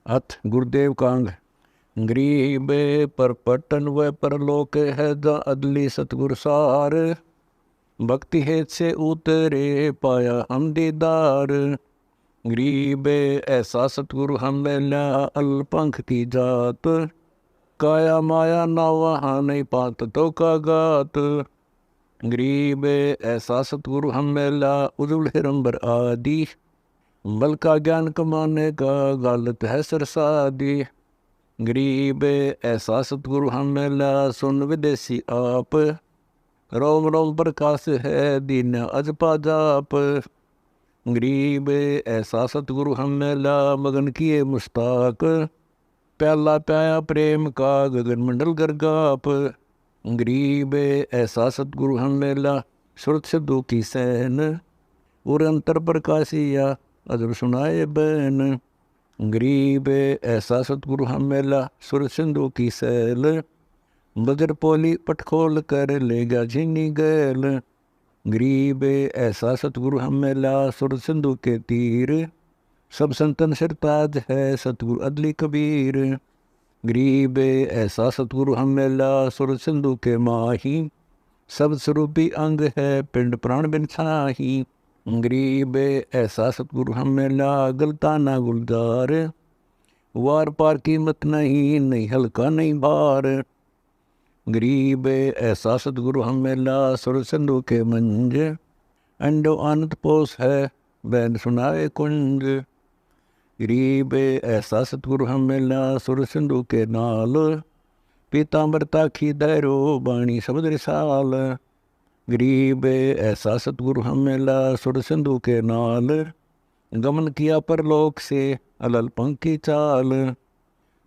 अथ गुरुदेव कांग। गरीब पर पटन व परलोक है दा अदली सतगुर सार। भक्ति हेत से उतरे पाया हम दीदार। गरीब ऐसा सतगुरु हम मिला अल्पंख की जात। काया माया ना वहाँ नहीं पात तो का गात। गरीब ऐसा सतगुरु हम मिला उजुल हिरंबर आदि। बल का ज्ञान कमाने का गलत है सरसादी। गरीब ऐसा सतगुरु हम मिला सुन विदेशी आप। रोम रोम प्रकाश है दीन अजपा जाप। गरीब ऐसा सतगुरु हम मिला मगन किए मुस्ताक। प्याला प्याया प्रेम का गगन मंडल गरगाप। गरीब ऐसा सतगुरु हम मिला सुरत सिद्धू की सैन। उर अंतर प्रकाशिया अजर सुनाए बैन। गरीब ऐसा सतगुरु हम मिला सुर सिंधु की सैल। बजर पोली पटखोल कर ले गया झीनी गैल। गरीब ऐसा सतगुरु हम मिला सुर सिंधु के तीर। सब संतन सिरताज है सतगुरु अदली कबीर। गरीब ऐसा सतगुरु हम मिला सुर सिंधु के माही। सब स्वरूपी अंग है पिंड प्राण बिन छाही। गरीब ऐसा सतगुरु हम मिला गलताना गुलजार। वार पार कीमत नहीं नहीं हल्का नहीं भार। गरीब ऐसा सतगुरु हम मिला सुर सिंधु के मंज। अंडो आनंद पोस है बैन सुनाए कुंज। गरीब ऐसा सतगुरु हम मिला सुर सिंधु के नाल। पीतांबर ताखी दैरो बाणी शब्द रिसाल। गरीब ऐसा सतगुरु हम मिला सुर सिंधु के नाल। गमन किया परलोक से अलल पंखी चाल।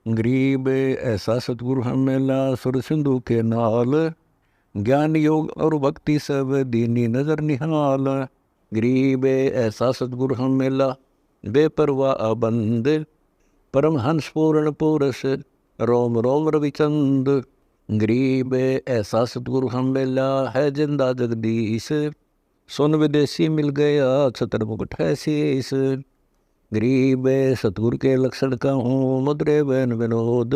गरीब ऐसा सतगुरु हम मिला सुर सिंधु के नाल। ज्ञान योग और भक्ति सब दीनी नजर निहाल। गरीब ऐसा सतगुरु हम मिला बेपरवाह बंद। परमहंस पूर्ण पुरुष रोम रोम रविचंद। गरीब ऐसा सतगुरु हम मिला है जिंदा जगदीश। सुन विदेशी मिल गया छतर मुकुट है शीस। गरीब सतगुरु के लक्षण कहूँ मुद्रे बैन विनोद।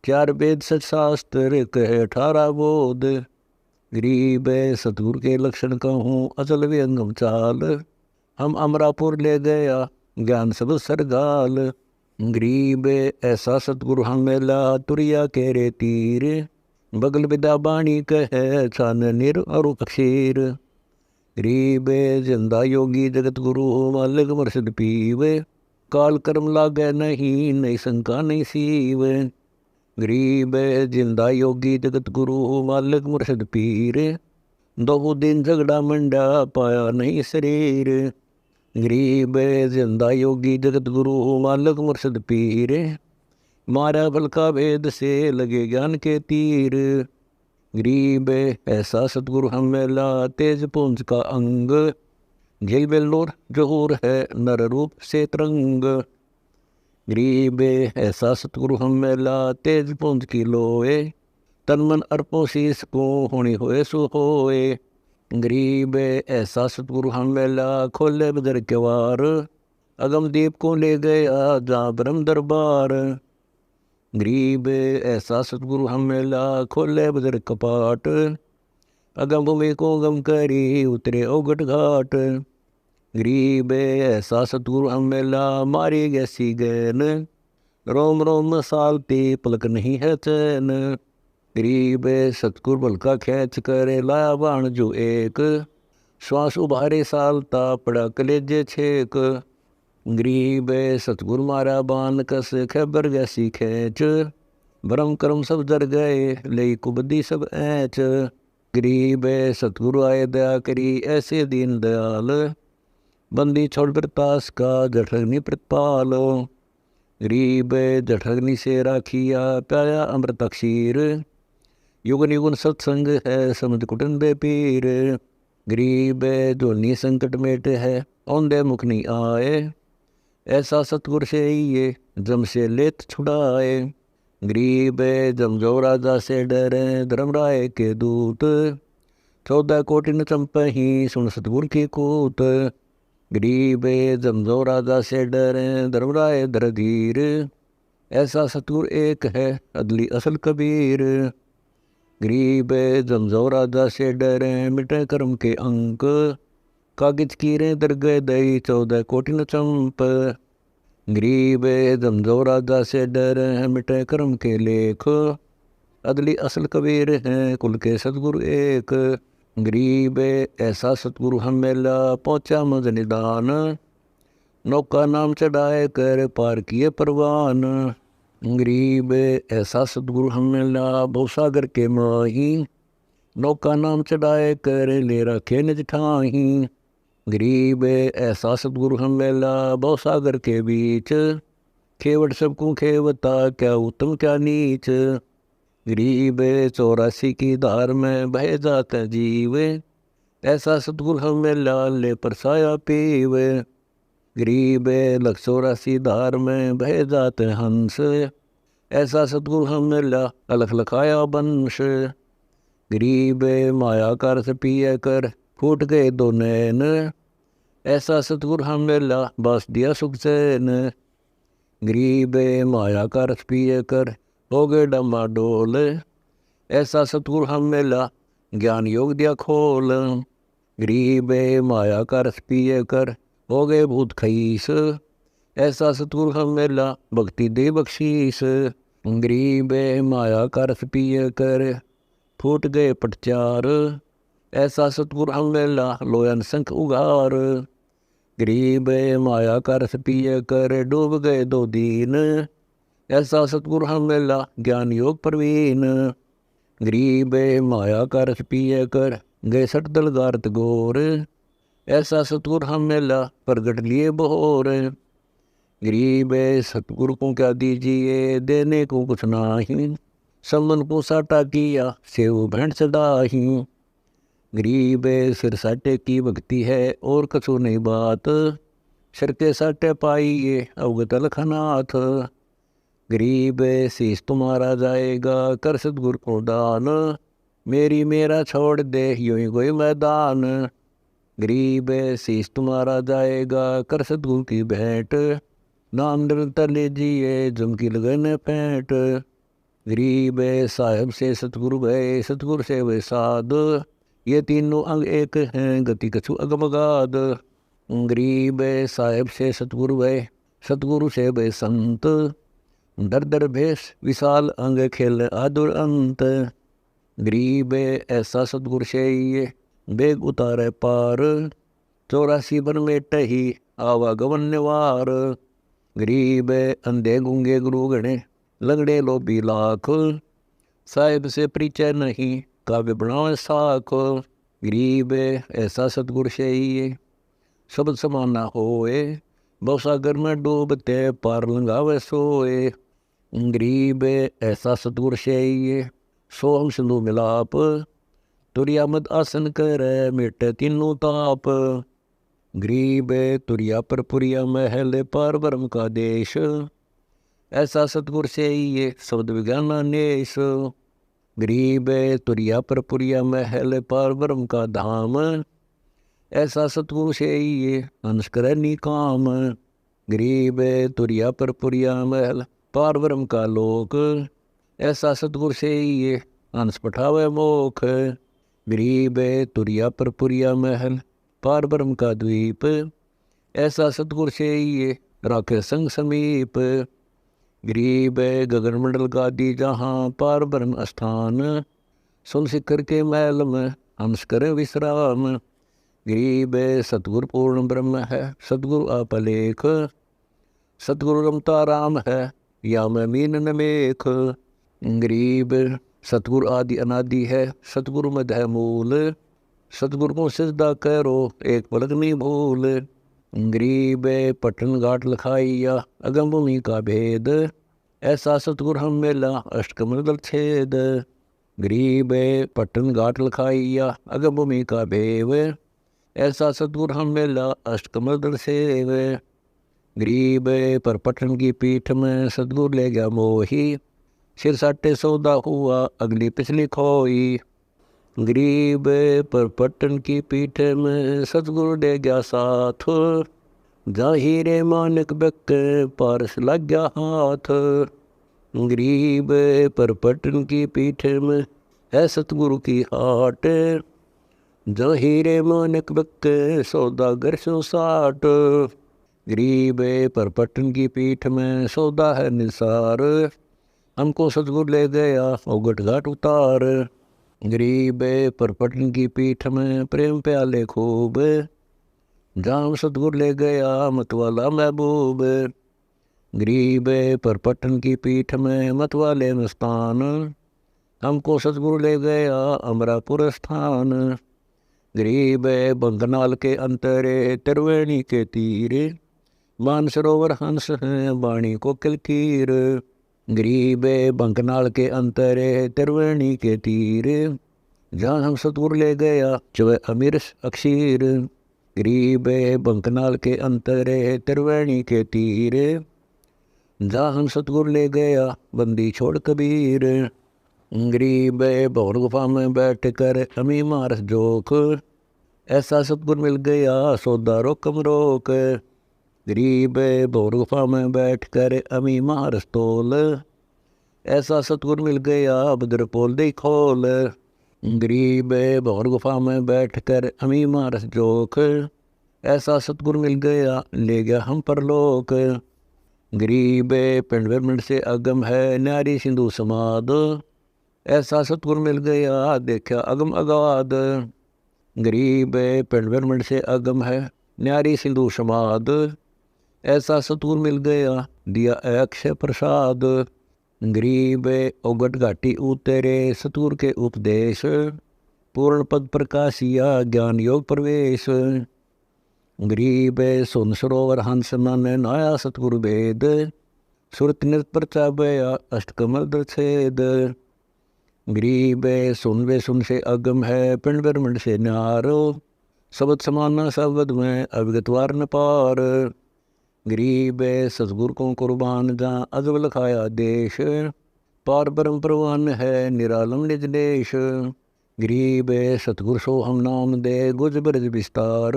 चार वेद सच शास्त्र कहे 18 बोध। गरीब सतगुरु के लक्षण कहूँ अचल व्यंगम चाल। हम अमरापुर ले गया ज्ञान सब सरगाल। गरीब ऐसा सतगुरु हम मिला तुरिया के रे तीर। बगल विदा बाणी कहे छान निर और अक्षीर। गरीब जिंदा योगी जगत गुरु मालिक मुर्शिद पीवे। काल कर्म लागे नहीं नहीं शंका नहीं सीव। गरीब जिंदा योगी जगत गुरु मालिक मुर्शिद पीर। दो दिन झगड़ा मंडा पाया नहीं शरीर। गरीब जिंदा योगी जगत गुरु मालिक मुर्शिद पीर। मारा बल का वेद से लगे ज्ञान के तीर। गरीब ऐसा सतगुरु हम मिला तेज पुंज का अंग। झिल बेल्लोर जोहूर है नर रूप से तरंग। गरीब ऐसा सतगुरु हम मिला तेज पुंज की लोए। तन मन अर्पो शीस को होनी होए सो होए। गरीब ऐसा सतगुरु हम मिला खोले बदर के वार। अगम दीप को ले गया जा ब्रह्म दरबार। गरीब ऐसा सतगुरु हम मिला खोले बदर कपाट। अगम भूमि को गम करी उतरे ओगट घाट। गरीब ऐसा सतगुरु हम मिला मारी गैसी गैन। रोम रोम सालती पलक नहीं है चैन। गरीब सतगुरु बल का खैच करे लाया बाण जो एक। श्वास उभारे सालता पड़ा कलेजे छेक। गरीब सतगुरु मारा बान कस खैबर गैसी खैच। भरम कर्म सब जर गए ले कुबदी सब ऐच। गरीब सतगुरु आए दया करी ऐसे दीन दयाल। बंदी छोड़ प्रतास का जठग्नि प्रतिपाल। गरीब जठग्नि से राखिया प्याया अमृत अक्षीर। युगन युगन सत्संग है समझ कुटन बे पीर। गरीब जोनी संकट मेट है औंदे मुख नहीं आए। ऐसा सतगुर से ये जम से लेत छुड़ाए। गरीब जम जो राजा से डरे धर्मराय के दूत। 14 कोटि न चंपही सुन सतगुर की कूत। गरीब जमजो राजा से डरे धर्मराय धर धीर, ऐसा सतगुर एक है अदली असल कबीर। गरीब जमजो राजा से डरे मिटे कर्म के अंक, कागज कीरे दरगह दई 14 कोटि न चंप। गरीब जमजो राजा से डरे मिटे कर्म के लेख, अदली असल कबीर हैं कुल के सतगुरु एक। गरीब ऐसा सतगुरु हम मेला पहुँचा मज निदान, नौका नाम चढ़ाए कर पार किए परवान। गरीब ऐसा सतगुरु हम मेला भवसागर के माही, नौका नाम चढ़ाए कर ले रखे निज ठाही। गरीब ऐसा सतगुरु हम मेला भवसागर के बीच, खेवट सबको खेवता क्या उत्तम क्या नीच। गरीब 84 की धार में बह जाता जीव, ऐसा सतगुरु हम मेला ले परसाया पीव। गरीब 184 धार में बह जाते हंस, ऐसा सतगुरु हम मेला अलख लखाया बंश। गरीब माया का रस पिए कर फूट गए दो नैन, ऐसा सतगुरु हम मेला बस दिया सुख चैन। गरीब माया का रस पिए कर हो गए डमाडोल, ऐसा सतगुरु हम मेला ज्ञान योग दिया खोल। गरीब माया का रस पिए कर हो गए भूत खईस, ऐसा सतगुरु हम मेला भक्ति दे बख्शीस। गरीब माया का रस पिए कर फूट गए पटचार, ऐसा सतगुरु हम मेला लोयन संख उगार। गरीब माया का रस पिए कर डूब गए दो दीन, ऐसा सतगुरु हम मेला ज्ञान योग प्रवीण। गरीब माया का रस पिए कर गए सट दलगारत गोर, ऐसा सतगुरु हम मेला प्रगट लिए बहोर। गरीब सतगुरु को क्या दीजिए देने को कुछ नाही, समन को साटा किया सेव भेंट चढ़ाही। गरीब सिर साटे की भक्ति है और कछु नहीं बात, सिर के साटे पाइए अवगत लखनाथ। गरीब शीश तुम्हारा जाएगा कर सतगुरु को दान, मेरी मेरा छोड़ दे यूं ही कोई मैदान। गरीब शीश तुम्हारा जाएगा कर सतगुरु की भेंट, नाम निरंतर लीजिए झुमकी लगन पैंट। गरीब साहिब से सतगुरु भय सतगुरु से वे साध, ये तीनों अंग एक हैं गति कछु अगमगाद। गरीब साहिब से सतगुरु भय सतगुरु से वे संत, दर दर भेष विशाल अंग खेल आदुर अंत। गरीब ऐसा सतगुरु से ये बेग उतारे पार, 84 बन में टही आवागमन निवार। गरीब अंधे गूंगे गुरु गणे लंगड़े लोभी लाख, साहिब से परिचय नहीं काव्य बनावे साख। गरीब ऐसा सतगुरु से ये शब्द समाना होए, भवसागर में डूबते पार लंगावे सोए। गरीब ऐसा सतगुरु से ये सोहम सिंधु मिलाप, तुरिया मद आसन करे मिटे तीनों ताप। गरीब तुरिया पर पुरिया महल पार ब्रह्म का देश, ऐसा सतगुरु से ये शब्द विज्ञानानेश। गरीब तुरिया पर पुरिया महल पार ब्रह्म का धाम, ऐसा सतगुरु से ये अंश करे निकाम। गरीब तुरिया पर पुरिया महल पार ब्रह्म का लोक, ऐसा सतगुरु से ये अंश पठावे मोख। गरीब तुरिया पर पुरिया महल पार ब्रह्म का द्वीप, ऐसा सतगुरु से ये राखे संग समीप। गरीब गगन मंडल गादी जहाँ पार ब्रह्म स्थान, सुन शिखर के महल में हंस करे विश्राम। गरीब सतगुरु पूर्ण ब्रह्म है सतगुरु अपलेख, सतगुरु रमता राम है या मैं मीन न मेख। गरीब सतगुरु आदि अनादि है सतगुरु मध्य है मूल, सतगुरु को सिजदा करो एक पलक नहीं भूल। गरीब पटन घाट लखाइया अगम भूमि का भेद, ऐसा सतगुरु हम मेला अष्टकमल दल छेद। गरीब पटन घाट लखाइया अगम भूमि का भेव, ऐसा सतगुरु हम मेला अष्टकमल दल सेव। गरीब पर पटन की पीठ में सतगुरु ले गया मोही, सिर साटे सौदा हुआ अगली पिछली खोई। गरीब पर पट्टन की पीठ में सतगुरु दे गया साथ, जा हीरे मानक बक पारस लग गया हाथ। गरीब पर पट्टन की पीठ में है सतगुरु की हाट, जा हीरे मानक बक सौदागर सो साठ। गरीब पर पट्टन की पीठ में सौदा है निसार, हमको सतगुरु ले गया औगट घाट उतार। गरीब पर पट्टन की पीठ में प्रेम प्याले खूब, जाम सतगुरु ले गया मतवाला महबूब। गरीब पर पट्टन की पीठ में मतवाले मस्तान, हमको सतगुरु ले गया अमरापुर स्थान। गरीब बंगनाल के अंतरे त्रिवेणी के तीरे, मानसरोवर हंस हैं बाणी को किलकीर। गरीब बंकनाल के अंतरे त्रिवेणी के तीर, जहाँ हम सतगुरु ले गया चवे अमीर अक्षीर। गरीब बंकनाल के अंतरे त्रिवेणी के तीर, जहाँ हम सतगुरु ले गया बंदी छोड़ कबीर। गरीब भौर गुफा में बैठ कर अमी मारस जोक, ऐसा सतगुरु मिल गया सौदा रोकम रोक। गरीब भौर गुफा में बैठ कर अमी मारस तोल, ऐसा सतगुरु मिल गया बदरपोल दे खोल। गरीब भौर गुफा में बैठ कर अमी मारस जोक, ऐसा सतगुरु मिल गया ले गया हम परलोक। गरीब पिंड ब्रह्मंड से अगम है न्यारी सिंधु समाद, ऐसा सतगुरु मिल गया देखा अगम अगाध। गरीब पिंड ब्रह्मंड से अगम है न्यारी सिंधु समाद, ऐसा सतगुरु मिल गया दिया अक्षय प्रसाद। गरीब औगट घाटी उतरे सतगुरु के उपदेश, पूर्ण पद प्रकाशिया ज्ञान योग प्रवेश। गरीब सुन सरोवर हंस मन नाया सतगुरु वेद, सुरत नित प्रचा बया अष्टकमल दर्छेद। गरीब सुन वे सुन से अगम है पिंड ब्रह्मंड से न्यारो, शब्द समाना शब्द में अविगतवार न पार। गरीब सतगुरु को कुर्बान जहाँ अजब लखाया देश, पार ब्रह्म प्रवान है निरालम निज देश। गरीब सतगुरु सोहम नाम दे गुज ब्रज विस्तार,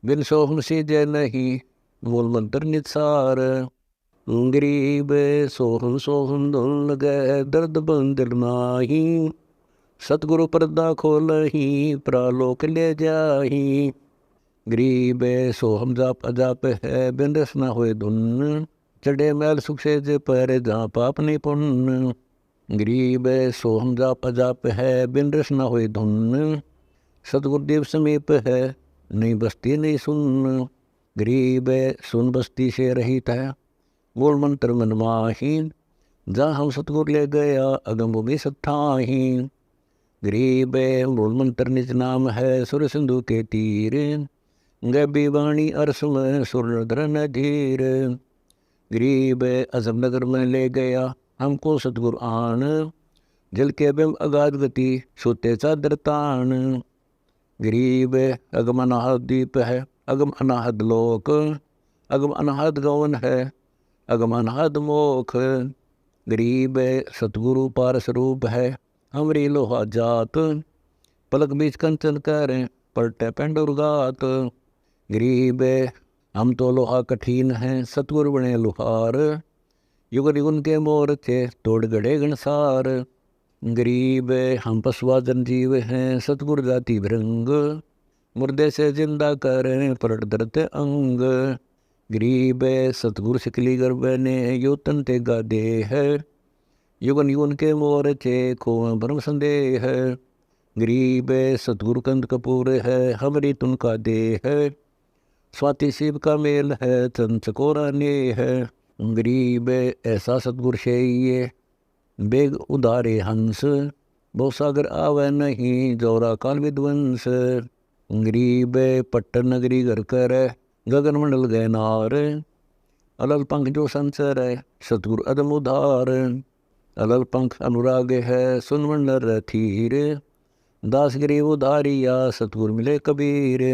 बिन सोहम से जय नहीं मूल मंत्र निसार। गरीब सोहम सोहम धुन लगे दर्द बंदिल माही, सतगुरु पर्दा खोलही प्रालोक ले जाही। गरीब सोहम जाप अजाप है बिन रस न होए धुन, चढ़े मैल सुख से जे पर जहाँ पाप नहीं पुण्य। गरीब सोहम जाप अजाप है बिन रस न होए धुन, सतगुरुदेव समीप है नहीं बस्ती नहीं सुन। गरीब सुन बस्ती से रहित है मूल मंत्र मन माही, जहाँ हम सतगुरु ले गया अगम भूमि सत्ताही। गरीब मूल मंत्र निज नाम है सुर सिंधु के तीर, गैबी वाणी अरस में सुरधर नधीर। गरीब अजम नगर में ले गया हमको सतगुरु आन, जल के बिम अगाध गति सोते चादर तान। गरीब अगम अनाहद दीप है अगम अनाहद लोक, अगम अनाहद गवन है अगम अनाहद मोख। गरीब सतगुरु पारस रूप है हमरी लोहा जात, पलक बीच कंचन करें पलटे पेंडुर गात। गरीब हम तो लोहा कठिन हैं सतगुरु बने लुहार, युग युगन के मोर्चे तोड़ गड़े गणसार। गरीब हम पशुआ जनजीव हैं सतगुरु जाति भृंग, मुर्दे से जिंदा करें पलट धरते अंग। गरीब सतगुरु शिकली गर्भ ने योतन ते गादे है, युगन युगन के मोर्चे को भ्रम संदेह। गरीब सतगुरु कंद कपूर है हमरी तुनका दे है, स्वाति शिव का मेल है चंचकोरा ने है। गरीब ऐसा सतगुरु से ये बेग उदारे हंस, बहु सागर आवे नहीं जौरा काल विध्वंस। गरीब पट्टन नगरी घर कर गगन मंडल गए नार, अलल पंख जो संचर है सतगुरु अदम उधार। अलल पंख अनुराग है सुन मंडल रथीर, दास गरीब उधारिया सतगुरु मिले कबीर।